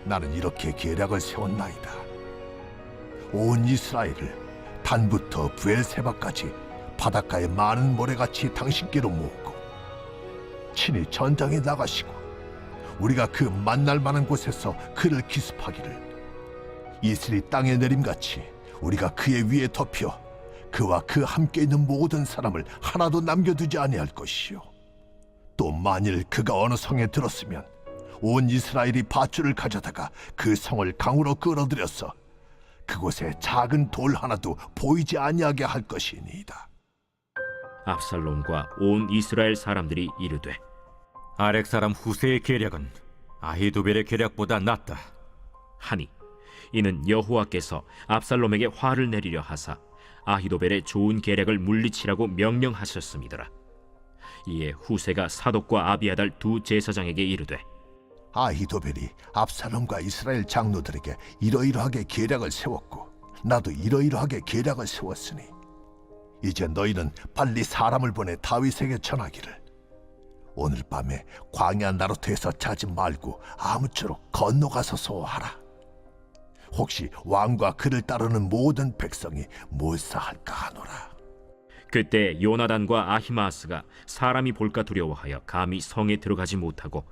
나는 이렇게 계략을 세웠나이다. 온 이스라엘을 단부터 브엘세바까지 바닷가의 많은 모래같이 당신께로 모으고 친히 전장에 나가시고 우리가 그 만날 만한 곳에서 그를 기습하기를 이슬이 땅에 내림같이 우리가 그의 위에 덮여 그와 그 함께 있는 모든 사람을 하나도 남겨두지 아니할 것이요. 또 만일 그가 어느 성에 들었으면 온 이스라엘이 밧줄을 가져다가 그 성을 강으로 끌어들여서 그곳에 작은 돌 하나도 보이지 아니하게 할 것이니이다. 압살롬과 온 이스라엘 사람들이 이르되 아렉 사람 후세의 계략은 아히도벨의 계략보다 낫다 하니 이는 여호와께서 압살롬에게 화를 내리려 하사 아히도벨의 좋은 계략을 물리치라고 명령하셨음이더라. 이에 후세가 사독과 아비아달 두 제사장에게 이르되 아히도벨이 압살롬과 이스라엘 장로들에게 이러이러하게 계략을 세웠고 나도 이러이러하게 계략을 세웠으니 이제 너희는 빨리 사람을 보내 다윗에게 전하기를 오늘 밤에 광야 나루터에서 자지 말고 아무쪼록 건너가서 하라. 혹시 왕과 그를 따르는 모든 백성이 몰사할까 하노라. 그때 요나단과 아히마아스가 사람이 볼까 두려워하여 감히 성에 들어가지 못하고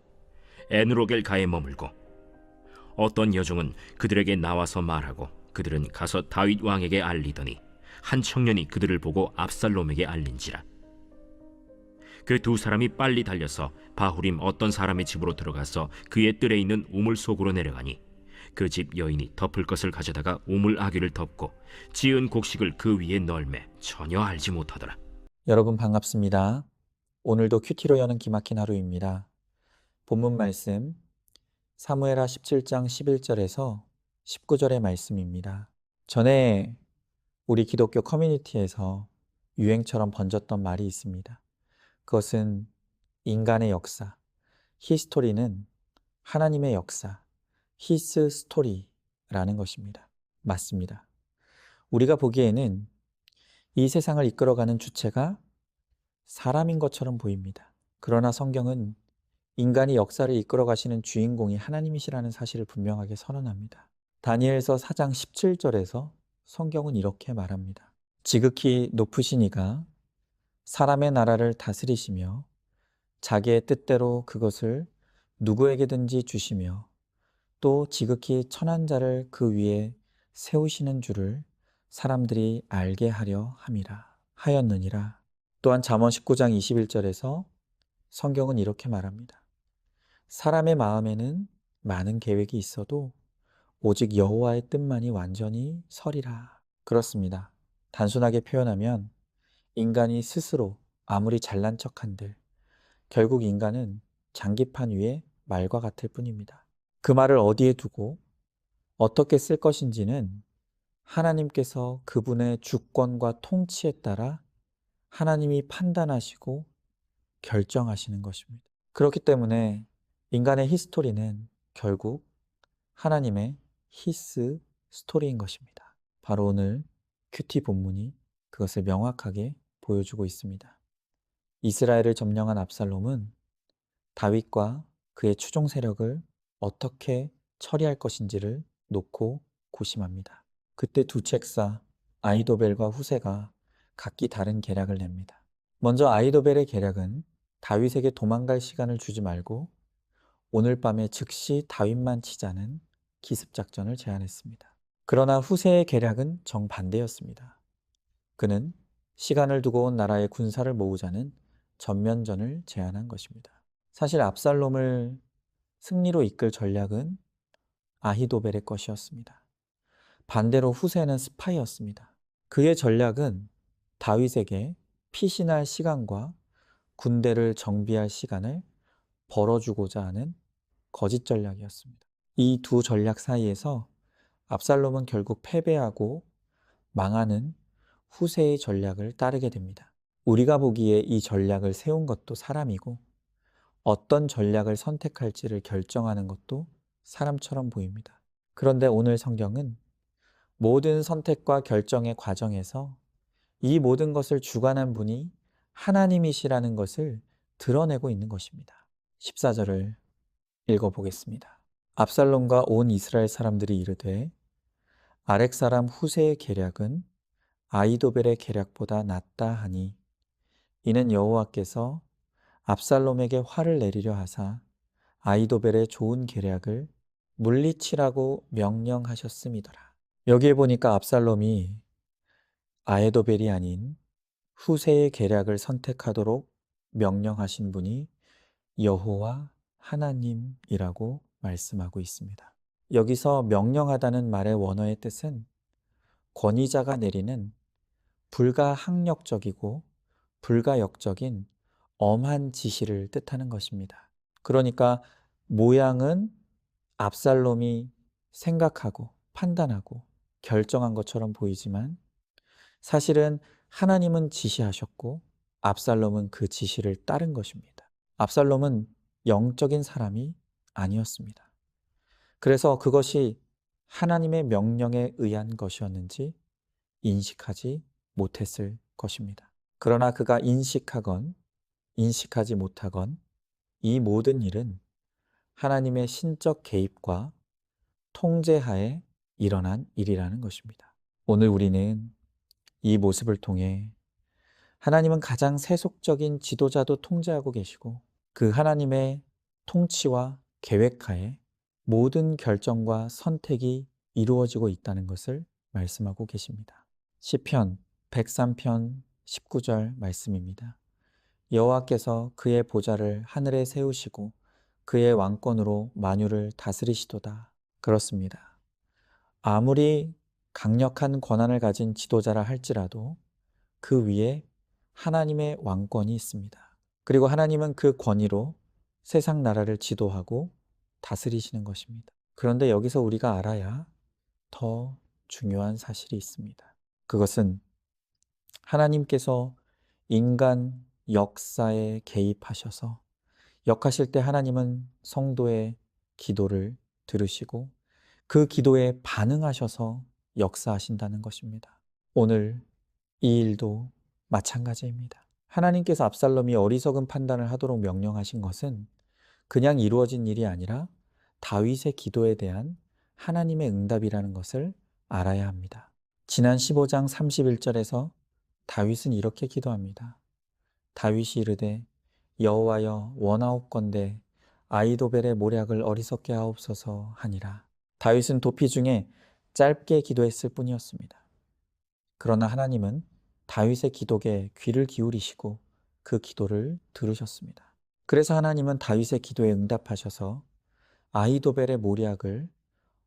에누로겔가에 머물고 어떤 여종은 그들에게 나와서 말하고 그들은 가서 다윗 왕에게 알리더니 한 청년이 그들을 보고 압살롬에게 알린지라. 그 두 사람이 빨리 달려서 바후림 어떤 사람의 집으로 들어가서 그의 뜰에 있는 우물 속으로 내려가니 그 집 여인이 덮을 것을 가져다가 우물 아귀를 덮고 지은 곡식을 그 위에 널매 전혀 알지 못하더라. 여러분 반갑습니다. 오늘도 큐티로 여는 기막힌 하루입니다. 본문 말씀 사무엘하 17장 11절에서 19절의 말씀입니다. 전에 우리 기독교 커뮤니티에서 유행처럼 번졌던 말이 있습니다. 그것은 인간의 역사, 히스토리는 하나님의 역사, 히스 스토리라는 것입니다. 맞습니다. 우리가 보기에는 이 세상을 이끌어가는 주체가 사람인 것처럼 보입니다. 그러나 성경은 인간이 역사를 이끌어 가시는 주인공이 하나님이시라는 사실을 분명하게 선언합니다. 다니엘서 4장 17절에서 성경은 이렇게 말합니다. 지극히 높으신 이가 사람의 나라를 다스리시며 자기의 뜻대로 그것을 누구에게든지 주시며 또 지극히 천한 자를 그 위에 세우시는 줄을 사람들이 알게 하려 함이라 하였느니라. 또한 잠언 19장 21절에서 성경은 이렇게 말합니다. 사람의 마음에는 많은 계획이 있어도 오직 여호와의 뜻만이 완전히 서리라. 그렇습니다. 단순하게 표현하면 인간이 스스로 아무리 잘난 척한들 결국 인간은 장기판 위에 말과 같을 뿐입니다. 그 말을 어디에 두고 어떻게 쓸 것인지는 하나님께서 그분의 주권과 통치에 따라 하나님이 판단하시고 결정하시는 것입니다. 그렇기 때문에 인간의 히스토리는 결국 하나님의 히스 스토리인 것입니다. 바로 오늘 큐티 본문이 그것을 명확하게 보여주고 있습니다. 이스라엘을 점령한 압살롬은 다윗과 그의 추종 세력을 어떻게 처리할 것인지를 놓고 고심합니다. 그때 두 책사 아히도벨과 후세가 각기 다른 계략을 냅니다. 먼저 아히도벨의 계략은 다윗에게 도망갈 시간을 주지 말고 오늘 밤에 즉시 다윗만 치자는 기습작전을 제안했습니다. 그러나 후세의 계략은 정반대였습니다. 그는 시간을 두고 온 나라의 군사를 모으자는 전면전을 제안한 것입니다. 사실 압살롬을 승리로 이끌 전략은 아히도벨의 것이었습니다. 반대로 후세는 스파이였습니다. 그의 전략은 다윗에게 피신할 시간과 군대를 정비할 시간을 벌어주고자 하는 거짓 전략이었습니다. 이 두 전략 사이에서 압살롬은 결국 패배하고 망하는 후세의 전략을 따르게 됩니다. 우리가 보기에 이 전략을 세운 것도 사람이고 어떤 전략을 선택할지를 결정하는 것도 사람처럼 보입니다. 그런데 오늘 성경은 모든 선택과 결정의 과정에서 이 모든 것을 주관한 분이 하나님이시라는 것을 드러내고 있는 것입니다. 14절을 읽어보겠습니다. 압살롬과 온 이스라엘 사람들이 이르되 아렉 사람 후세의 계략은 아이도벨의 계략보다 낫다 하니 이는 여호와께서 압살롬에게 화를 내리려 하사 아이도벨의 좋은 계략을 물리치라고 명령하셨음이더라. 여기에 보니까 압살롬이 아이도벨이 아닌 후세의 계략을 선택하도록 명령하신 분이 여호와 하나님이라고 말씀하고 있습니다. 여기서 명령하다는 말의 원어의 뜻은 권위자가 내리는 불가항력적이고 불가역적인 엄한 지시를 뜻하는 것입니다. 그러니까 모양은 압살롬이 생각하고 판단하고 결정한 것처럼 보이지만 사실은 하나님은 지시하셨고 압살롬은 그 지시를 따른 것입니다. 압살롬은 영적인 사람이 아니었습니다. 그래서 그것이 하나님의 명령에 의한 것이었는지 인식하지 못했을 것입니다. 그러나 그가 인식하건 인식하지 못하건 이 모든 일은 하나님의 신적 개입과 통제하에 일어난 일이라는 것입니다. 오늘 우리는 이 모습을 통해 하나님은 가장 세속적인 지도자도 통제하고 계시고 그 하나님의 통치와 계획하에 모든 결정과 선택이 이루어지고 있다는 것을 말씀하고 계십니다. 시편 103편 19절 말씀입니다. 여호와께서 그의 보좌를 하늘에 세우시고 그의 왕권으로 만유를 다스리시도다. 그렇습니다. 아무리 강력한 권한을 가진 지도자라 할지라도 그 위에 하나님의 왕권이 있습니다. 그리고 하나님은 그 권위로 세상 나라를 지도하고 다스리시는 것입니다. 그런데 여기서 우리가 알아야 더 중요한 사실이 있습니다. 그것은 하나님께서 인간 역사에 개입하셔서 역하실 때 하나님은 성도의 기도를 들으시고 그 기도에 반응하셔서 역사하신다는 것입니다. 오늘 이 일도 마찬가지입니다. 하나님께서 압살롬이 어리석은 판단을 하도록 명령하신 것은 그냥 이루어진 일이 아니라 다윗의 기도에 대한 하나님의 응답이라는 것을 알아야 합니다. 지난 15장 31절에서 다윗은 이렇게 기도합니다. 다윗이 이르되 여호와여 원하옵건대 아이도벨의 모략을 어리석게 하옵소서 하니라. 다윗은 도피 중에 짧게 기도했을 뿐이었습니다. 그러나 하나님은 다윗의 기도에 귀를 기울이시고 그 기도를 들으셨습니다. 그래서 하나님은 다윗의 기도에 응답하셔서 아이도벨의 모략을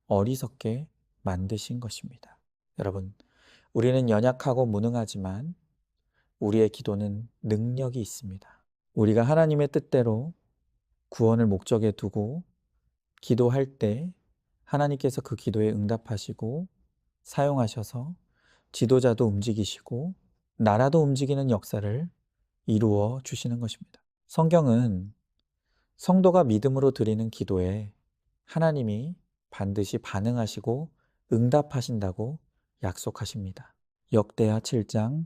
어리석게 만드신 것입니다. 여러분, 우리는 연약하고 무능하지만 우리의 기도는 능력이 있습니다. 우리가 하나님의 뜻대로 구원을 목적에 두고 기도할 때 하나님께서 그 기도에 응답하시고 사용하셔서 지도자도 움직이시고 나라도 움직이는 역사를 이루어 주시는 것입니다. 성경은 성도가 믿음으로 드리는 기도에 하나님이 반드시 반응하시고 응답하신다고 약속하십니다. 역대하 7장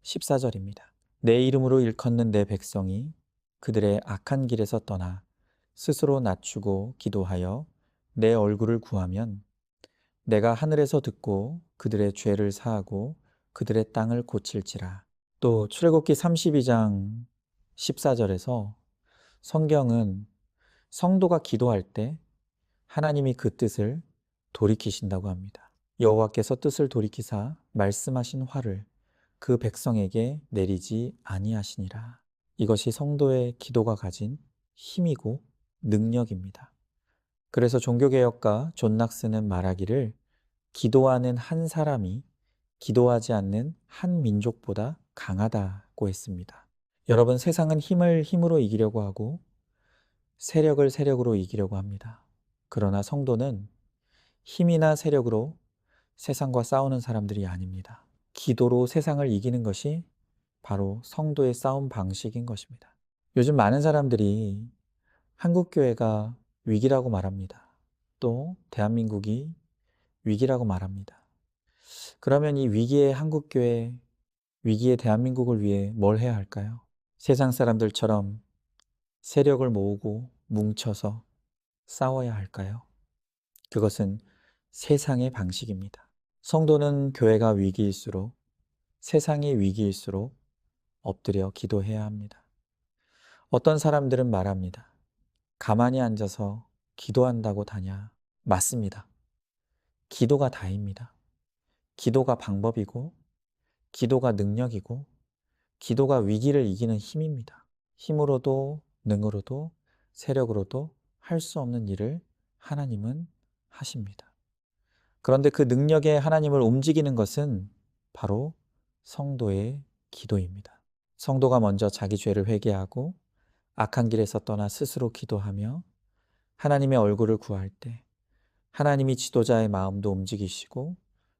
14절입니다. 내 이름으로 일컫는 내 백성이 그들의 악한 길에서 떠나 스스로 낮추고 기도하여 내 얼굴을 구하면 내가 하늘에서 듣고 그들의 죄를 사하고 그들의 땅을 고칠지라. 또 출애굽기 32장 14절에서 성경은 성도가 기도할 때 하나님이 그 뜻을 돌이키신다고 합니다. 여호와께서 뜻을 돌이키사 말씀하신 화를 그 백성에게 내리지 아니하시니라. 이것이 성도의 기도가 가진 힘이고 능력입니다. 그래서 종교개혁가 존 낙스는 말하기를 기도하는 한 사람이 기도하지 않는 한 민족보다 강하다고 했습니다. 여러분, 세상은 힘을 힘으로 이기려고 하고 세력을 세력으로 이기려고 합니다. 그러나 성도는 힘이나 세력으로 세상과 싸우는 사람들이 아닙니다. 기도로 세상을 이기는 것이 바로 성도의 싸움 방식인 것입니다. 요즘 많은 사람들이 한국교회가 위기라고 말합니다. 또 대한민국이 위기라고 말합니다. 그러면 이 위기의 한국교회, 위기의 대한민국을 위해 뭘 해야 할까요? 세상 사람들처럼 세력을 모으고 뭉쳐서 싸워야 할까요? 그것은 세상의 방식입니다. 성도는 교회가 위기일수록, 세상이 위기일수록 엎드려 기도해야 합니다. 어떤 사람들은 말합니다. 가만히 앉아서 기도한다고 다냐? 맞습니다. 기도가 다입니다. 기도가 방법이고, 기도가 능력이고, 기도가 위기를 이기는 힘입니다. 힘으로도, 능으로도, 세력으로도 할 수 없는 일을 하나님은 하십니다. 그런데 그 능력에 하나님을 움직이는 것은 바로 성도의 기도입니다. 성도가 먼저 자기 죄를 회개하고 악한 길에서 떠나 스스로 기도하며 하나님의 얼굴을 구할 때 하나님이 지도자의 마음도 움직이시고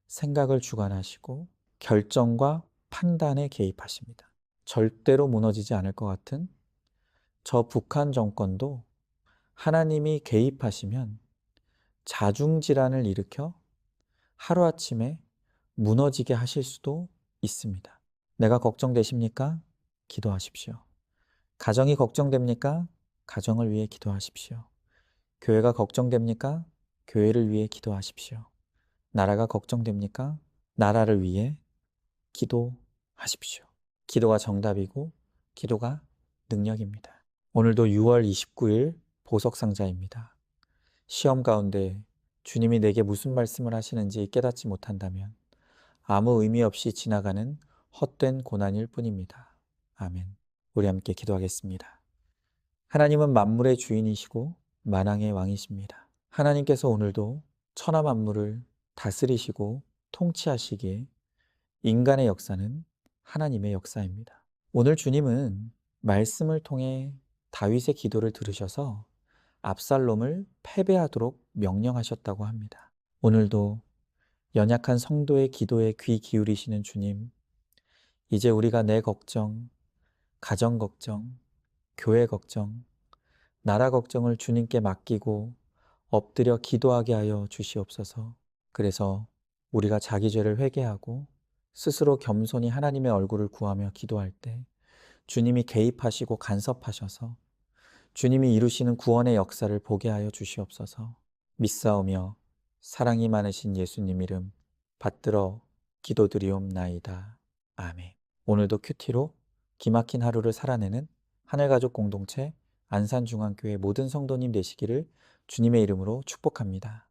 생각을 주관하시고 결정과 판단에 개입하십니다. 절대로 무너지지 않을 것 같은 저 북한 정권도 하나님이 개입하시면 자중질환을 일으켜 하루아침에 무너지게 하실 수도 있습니다. 내가 걱정되십니까? 기도하십시오. 가정이 걱정됩니까? 가정을 위해 기도하십시오. 교회가 걱정됩니까? 교회를 위해 기도하십시오. 나라가 걱정됩니까? 나라를 위해 기도하십시오. 기도가 정답이고 기도가 능력입니다. 오늘도 6월 29일 보석상자입니다. 시험 가운데 주님이 내게 무슨 말씀을 하시는지 깨닫지 못한다면 아무 의미 없이 지나가는 헛된 고난일 뿐입니다. 아멘. 우리 함께 기도하겠습니다. 하나님은 만물의 주인이시고 만왕의 왕이십니다. 하나님께서 오늘도 천하 만물을 다스리시고 통치하시기에 인간의 역사는 하나님의 역사입니다. 오늘 주님은 말씀을 통해 다윗의 기도를 들으셔서 압살롬을 패배하도록 명령하셨다고 합니다. 오늘도 연약한 성도의 기도에 귀 기울이시는 주님, 이제 우리가 내 걱정, 가정 걱정, 교회 걱정, 나라 걱정을 주님께 맡기고 엎드려 기도하게 하여 주시옵소서. 그래서 우리가 자기 죄를 회개하고 스스로 겸손히 하나님의 얼굴을 구하며 기도할 때 주님이 개입하시고 간섭하셔서 주님이 이루시는 구원의 역사를 보게 하여 주시옵소서. 믿사오며 사랑이 많으신 예수님 이름 받들어 기도드리옵나이다. 아멘. 오늘도 큐티로 기막힌 하루를 살아내는 하늘가족 공동체 안산중앙교회 모든 성도님 되시기를 주님의 이름으로 축복합니다.